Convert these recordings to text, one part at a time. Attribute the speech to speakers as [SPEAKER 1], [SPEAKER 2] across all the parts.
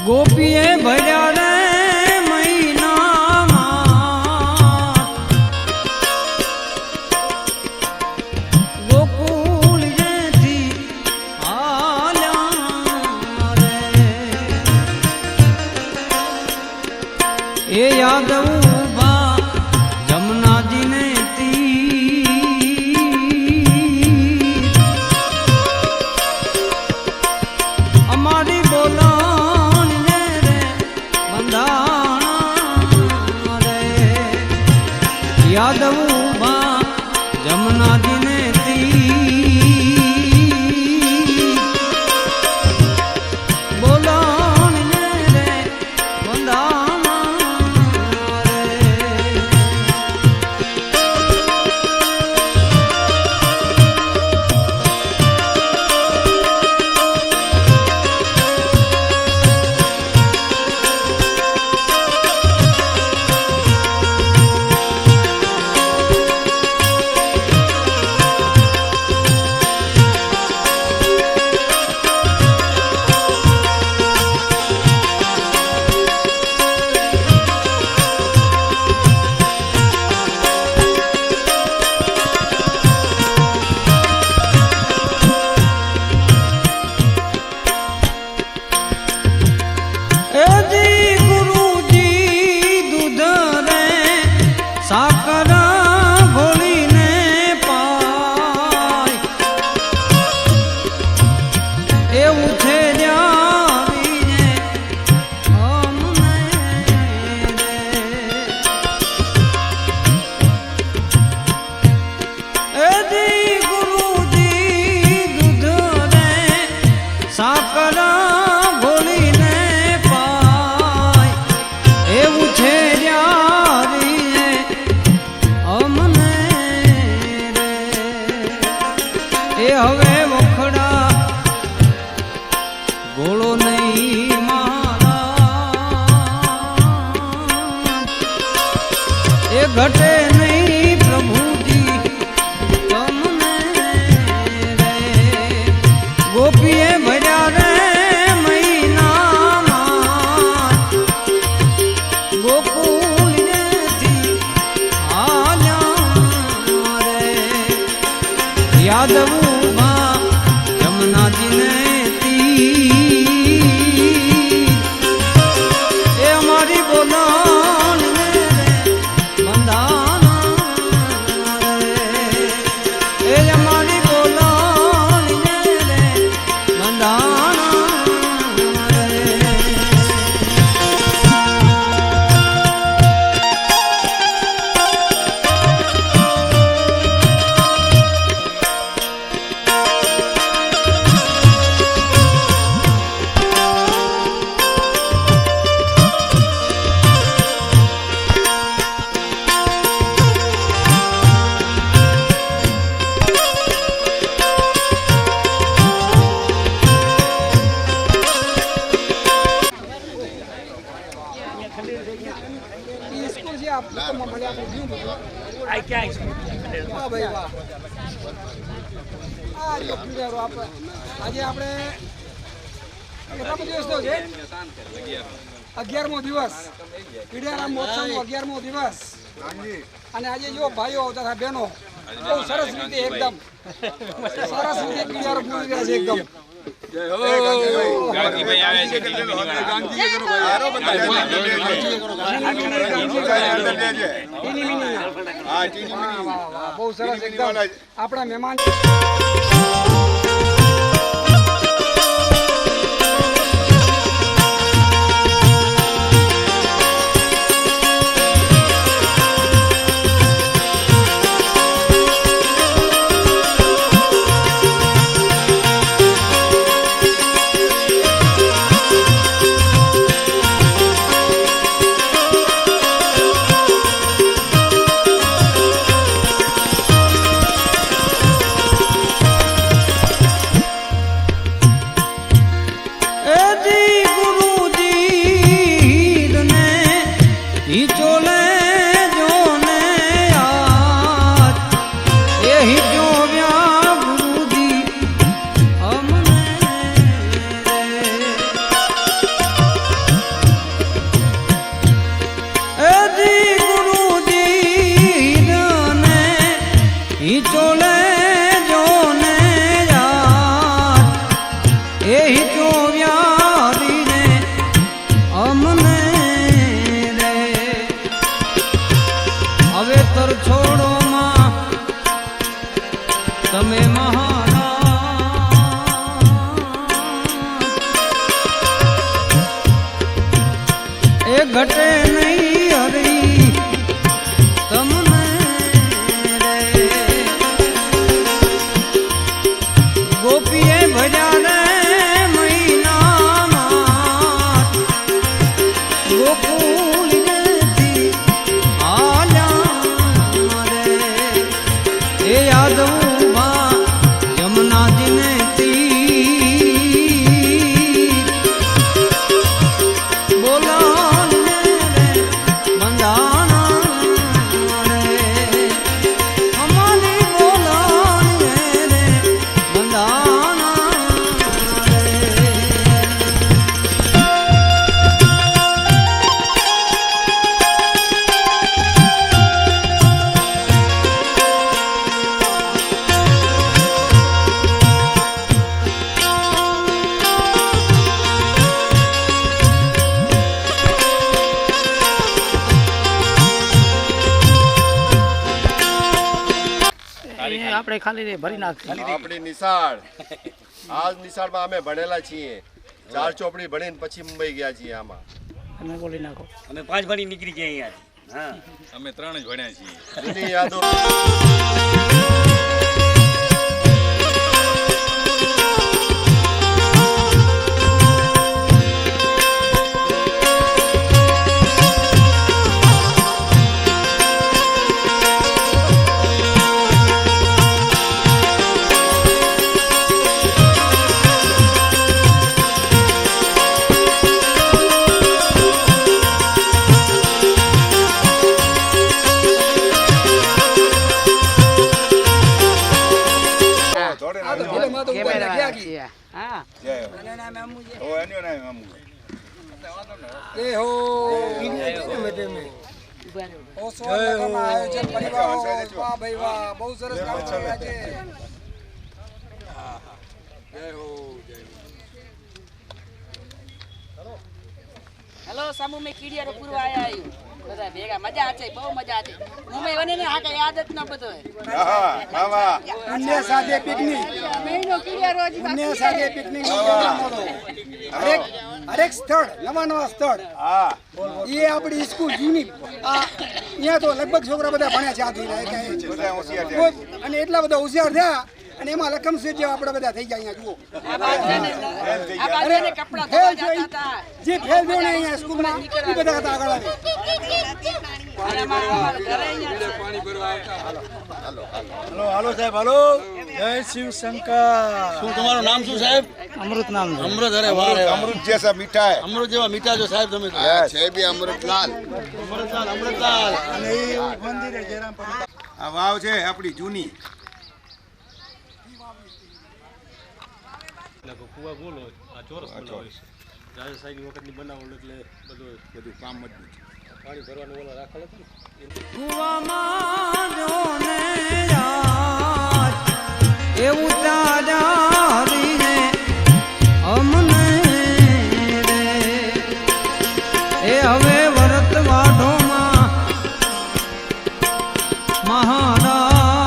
[SPEAKER 1] ગોપીએ ભર્યા રે મહિનામાં ગોકુળ જેથી હાલ્યા રે એ યાદવ ઉભા જમનાજીને અમારી બોલાણ રે બંધાણા રે યાદવ ઉભા જમનાજીને બોલાણ રે બંધાણા રે સાકર ઘોળીને પાય એવું છે જાવીને અમને એજી ગુરુજી દૂધ રે સાકર ઘોળીને પાય એવું છે હવે વખડા ગોળો નહીં મારા એ ઘટે નહીં પ્રભુજી તમને રે ગોપીએ ભર્યા રે મહિનામાં ગોકુળ જેથી હાલ્યા રે યાદવ એ અમારી બોલાણ રે બંધાણા રે એ અમારી બોલાણ રે બંધાણા રે
[SPEAKER 2] આજે આપણે કેટલા દિવસ થયો છે 11મો દિવસ પીડિયારામ મહોત્સવનો 11મો દિવસ અને આજે જો ભાઈઓ આવતા હતા બહેનો બહુ સરસ રીતે એકદમ સરસ રીતે પીડિયારો પૂરી રહ્યા છે એકદમ બહુ સરસ એકદમ આપણા મહેમાન
[SPEAKER 1] એ ઘટે નહીં હરી તમને રે ગોપીએ ભજ્યા રે મહિનામાં ગોકુળથી આલ્યા રે એ યાદવ યમુનાજીને
[SPEAKER 3] આપણે ખાલી ભરી નાખી
[SPEAKER 4] આપણી નિશાળ આજ નિશાળમાં અમે ભણેલા છીએ 4 ચોપડી ભણીને પછી મુંબઈ ગયા છીએ આમાં
[SPEAKER 3] તમે બોલી નાખો
[SPEAKER 5] અમે 5 ભણી નીકળી ગયા અહીંયા હા
[SPEAKER 6] અમે 3 જ ભણ્યા છીએ
[SPEAKER 4] જૂની યાદો
[SPEAKER 3] હા
[SPEAKER 2] બહુ સરસ કામ કર્યા છે.
[SPEAKER 7] हेलो समूह में कीड़िया पूर्व आया आयु બધા ભેગા મજા છે બહુ મજા છે મુંબઈ વને ને હા કઈ આદત ન બધો
[SPEAKER 2] અન્ય સાથે પિકનિક
[SPEAKER 7] મહિનો કીડિયા રોજ
[SPEAKER 2] અન્ય સાથે પિકનિક હરેક સ્થળ નવા સ્થળ એ આપણી સ્કૂલ જૂની અહીંયા તો લગભગ છોકરા બધા ભણ્યા છે અને એટલા બધા હોશિયાર થયા અને એમાં લખમ છે જે આપણે બધા થઈ ગયા અહીંયા જુઓ જે ફેલ થયો ને અહીંયા સ્કૂલમાં એ બધા હતા આગળ
[SPEAKER 4] હાલો સાહેબ હાલો જય શિવ શંકર
[SPEAKER 5] શું તમારું નામ શું સાહેબ
[SPEAKER 3] અમૃત નામ છે.
[SPEAKER 5] અમૃત અરે વાહ રે વાહ.
[SPEAKER 4] અમૃત જેસા મીઠા હે
[SPEAKER 5] અમૃત જેવા મીઠા છો સાહેબ તમે તો.
[SPEAKER 4] છે બી અમૃતલાલ
[SPEAKER 5] અમૃતલાલ
[SPEAKER 4] અને એ મંદિરે જયરામ આ વાવ છે આપણી જૂની
[SPEAKER 6] કુવા બોલો આ ચોરસ બનાવે છે રાજા સાહેબ વખતની બનાવલ એટલે બધું કામ મજબૂત પાણી ભરવાનું ઓલા રાખેલ હતું ને
[SPEAKER 1] કુવામાં જોને યાદ એવું તાજા હરીને અમને રે એ હવે વરત વાઢોમાં મહારાજ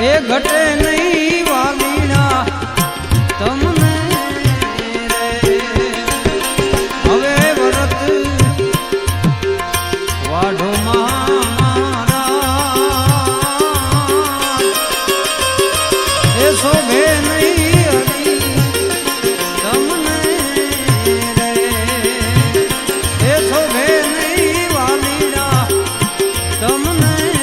[SPEAKER 1] એ ઘટે નહીં વાલીના તમને રે હવે વરત વાઢો મહારાજ એ શોભે નહીં હરી તમને રે એ શોભે નહીં વાલીના તમને રે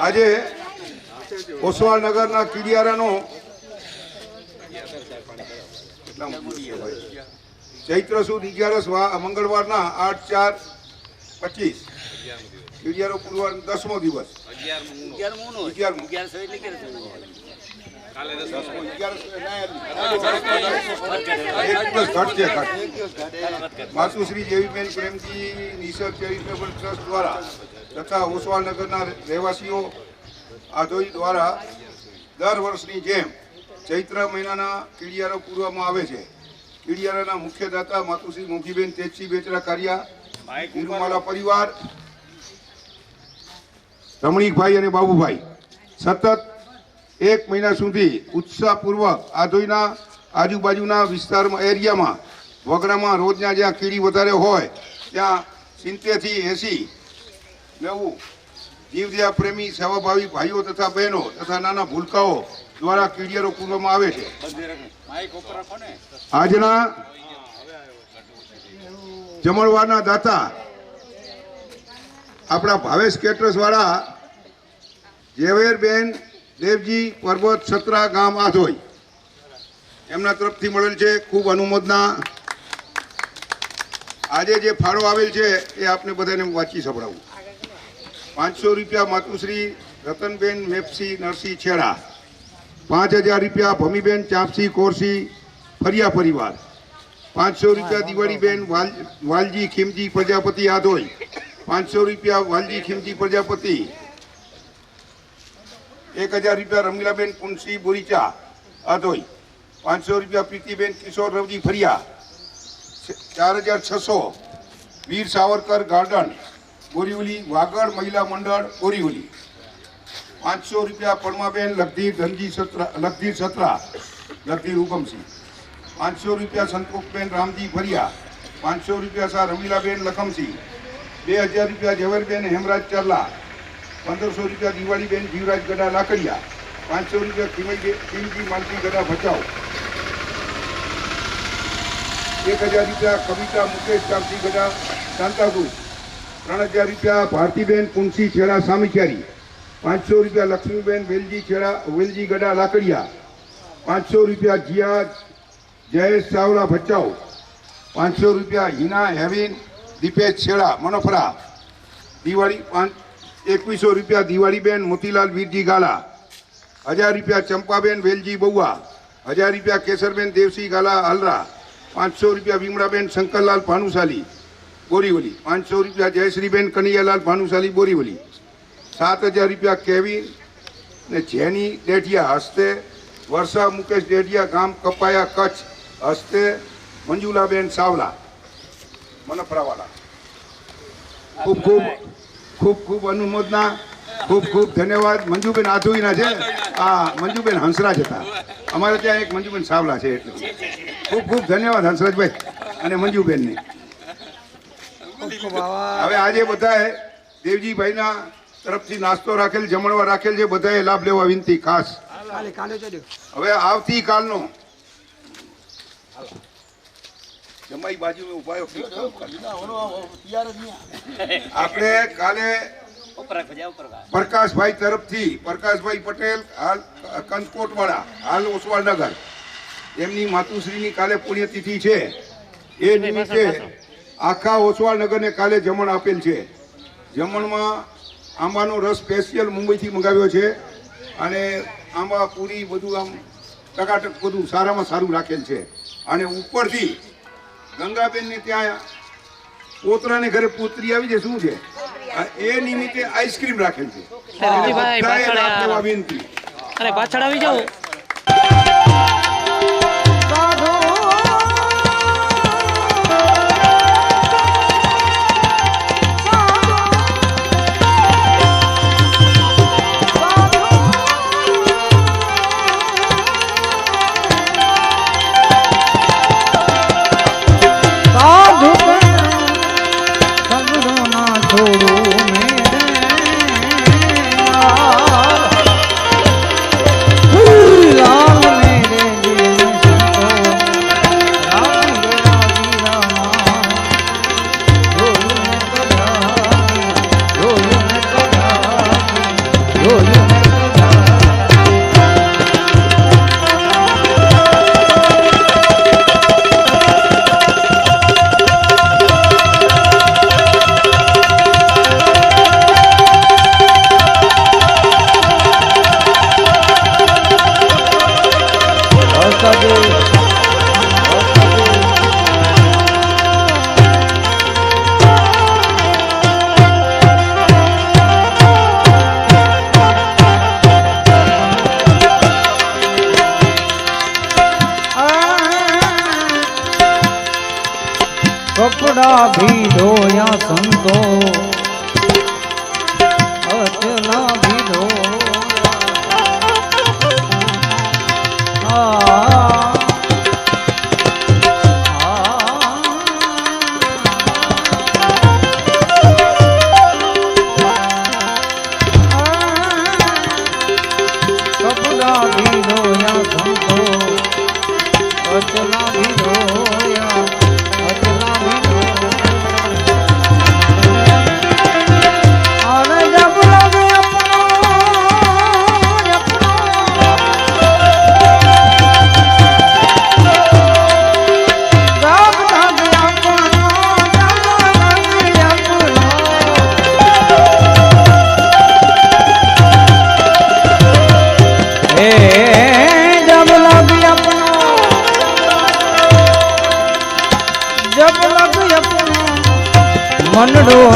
[SPEAKER 8] આજે ઓસવાલ નગરના કીડિયારાનો ચૈત્ર સુદ 11 મંગળવારના 8/4/25 કીડિયારો પૂર્વ 10મો દિવસ 11 માતુશ્રી દેવીબેન પ્રેમજી નિસર્ગ ચેરિટેબલ ટ્રસ્ટ દ્વારા તથા ઓસવાલ નગરના રહેવાસીઓ આધોઈ દ્વારા દર વર્ષની જેમ ચૈત્ર મહિનાના કીડિયારો પૂરવામાં આવે છે. કીડિયારાના મુખ્ય દાતા માતુશ્રી મોઘીબેન તેજસિંહ બેચરા કારિયા, તિરુમાલા પરિવાર, રમણીકભાઈ અને બાબુભાઈ સતત 1 મહિના સુધી ઉત્સાહપૂર્વક આધોઈના આજુબાજુના વિસ્તારમાં એરિયામાં વગડામાં રોજના જ્યાં કીડી વધારે હોય ત્યાં 70 થી 80 90 જીવદયા પ્રેમી સેવાભાવી ભાઈઓ તથા બહેનો તથા નાના ભૂલકાઓ દ્વારા કીડિયારો પૂરવામાં આવે છે. આજના જમણવારના દાતા આપણા ભાવેશ કેટરસ વાળા ઝવેરબેન દેવજી પર્વત સત્રા ગામ આધોઈ એમના તરફથી મળેલ છે. ખૂબ અનુમોદના. આજે જે ફાળો આવેલ છે એ આપને બધાને વાંચી સંભળાવું. 500 રૂપિયા માતુશ્રી રતનબેન મેપસી નરસિંહ છેડા, 5000 રૂપિયા ભમીબેન ચાંપસી કોરસી ફરિયા પરિવાર, 500 રૂપિયા દિવાળીબેન વાલજી ખીમજી પ્રજાપતિ આધોઈ, 500 રૂપિયા વાલજી ખીમજી પ્રજાપતિ, 1000 રૂપિયા રમીલાબેન પુનસી બોરીચા આધોઈ, 500 રૂપિયા પ્રીતિબેન કિશોર રવજી ફરિયા, 4600 વીર સાવરકર ગાર્ડન બોરીવલી વાગડ મહિલા મંડળ બોરીવલી, 500 રૂપિયા પરમાબેન લગધીર સત્રા લગધીર હુકમસિંહ, 500 રૂપિયા સંતોષબેન રામજી ફરિયા, 500 રૂપિયા શાહ રમીલાબેન લખમસિંહ, 2000 રૂપિયા ઝવેરબેન હેમરાજ ચારલા, 1500 રૂપિયા દિવાળીબેન જીવરાજ ગડા લાકડિયા, 500 રૂપિયા કિમજી માનસી ગડા ભચાઉ, 1000 રૂપિયા કવિતા મુકેશ ચામસી ગડા શાંતાગુજ, 3000 રૂપિયા ભારતીબેન પુનસી છેડા સામીખિયારી, 500 રૂપિયા લક્ષ્મીબેન વેલજી ગડા લાકડિયા, 500 રૂપિયા જીયા જયેશ ચાવલા ભચાઉ, 500 રૂપિયા હિના હેવિન દીપેશ છેડા મનોફરા દિવાળી, 2100 રૂપિયા દિવાળીબેન મોતીલાલ વીરજી ગાલા, 1000 રૂપિયા ચંપાબેન વેલજી બઉઆ, 1000 રૂપિયા કેસરબેન દેવસિંહ ગાલા હલરા, 500 રૂપિયા વિમળાબેન શંકરલાલ ભાનુશાલી બોરીવલી, 500 રૂપિયા જયશ્રીબેન કનૈયાલાલ ભાનુશાલી બોરીવલી, 7000 રૂપિયા કેવિન ને જેની ડેઢિયા હસ્તે, વર્ષા મુકેશ ડેઢિયા ગામ કપાયા કચ્છ હસ્તે, મંજુલાબેન સાવલા મનફરાવાલા. ખૂબ ખૂબ ખૂબ ખૂબ અનુમોદના. ખૂબ ખૂબ ધન્યવાદ. મંજુબેન આધોઈના છે. હા, મંજુબેન હંસરાજ હતા. અમારે ત્યાં એક મંજુબેન સાવલા છે એટલે ખૂબ ખૂબ ધન્યવાદ હંસરાજભાઈ અને મંજુબેનને. હવે આજે બધાએ દેવજીભાઈના તરફથી નાસ્તો રાખેલ, જમણવાર રાખેલ છે, બધાએ લાભ લેવા વિનંતી ખાસ. હવે આવતીકાલનો જમાઈ બાજુ ઉભા આપણે કાલે પ્રકાશભાઈ તરફથી, પ્રકાશભાઈ પટેલ હાલ કંદકોટવાળા હાલ ઓસવાળનગર, એમની માતુશ્રીની કાલે પુણ્યતિથિ છે. એ નિમિત્તે આખા ઓસવાળનગરને કાલે જમણ આપેલ છે. જમણમાં આંબાનો રસ સ્પેશિયલ મુંબઈથી મંગાવ્યો છે અને આંબા પૂરી બધું આમ ટકાટક બધું સારામાં સારું રાખેલ છે. અને ઉપરથી ગંગાબેનને ત્યાં પોતરાને ઘરે પુત્રી આવી છે, શું છે એ નિમિત્તે આઈસ્ક્રીમ રાખેલ છે. વિનંતી.
[SPEAKER 3] અરે પાછળ આવી જાઓ.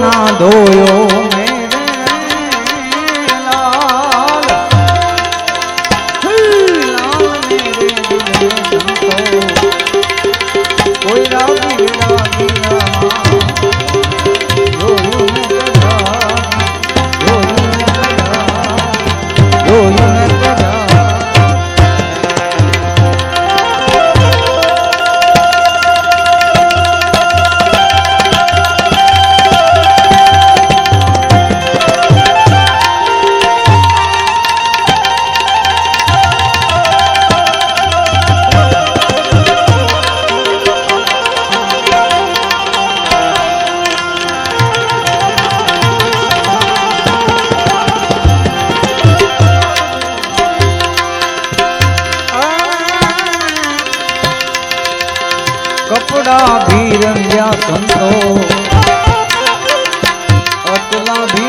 [SPEAKER 1] ના ધોયો મેરે લાલ લાલ મેરે દિલ में संतो कोई रागी रागी જોયું મેં કદા જોયું મેં કદા कपड़ा भी रंग्या संतो अतला भी